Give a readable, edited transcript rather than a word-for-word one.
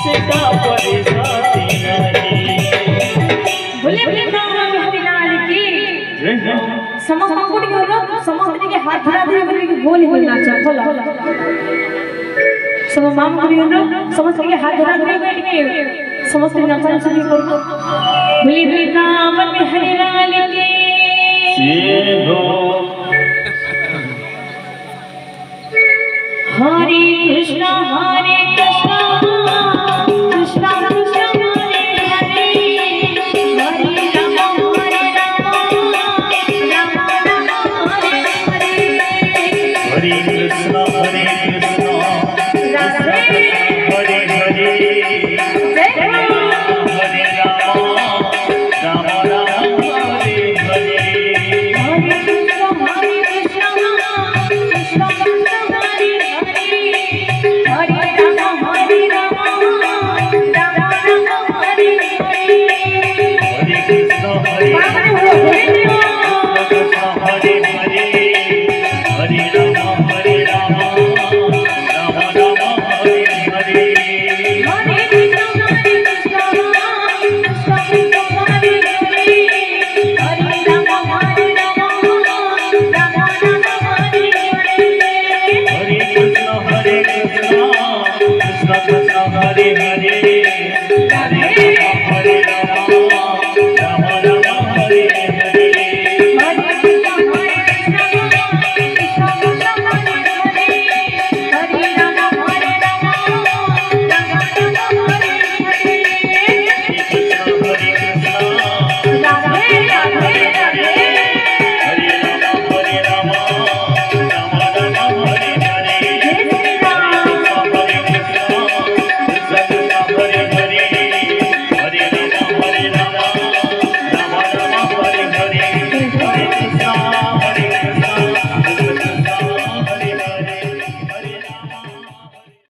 সেটা পরে সাথে নাহি बोले वृंदावन हरिलाल की समस्त अंकुट के लोग समस्त के हाथ धरा धरा करके गोल ही नाचा बोला सब माम करी लोग समस्त के हाथ धरा धरा करके समस्त नाचा शुरू कर बोले वृंदावन हरिलाल की हरे कृष्ण हरे कृष्ण कृष्ण कृष्ण हरे हरे हरे राम राम राम हरे हरे हरे कृष्ण हरे कृष्ण राधे हरे हरे जय राम हरे राम राम राम हरे हरे हरे कृष्ण कृष्ण कृष्ण हरे हरे हरे राम राम राम हरे हरे हरे कृष्ण हरे बाबा हो हरे कृष्ण हरे हरे हरे राम राम राम हरे हरे हरे कृष्ण कृष्ण कृष्ण हरे हरे हरे राम हरे हरे कृष्ण कृष्ण कृष्ण हरे हरे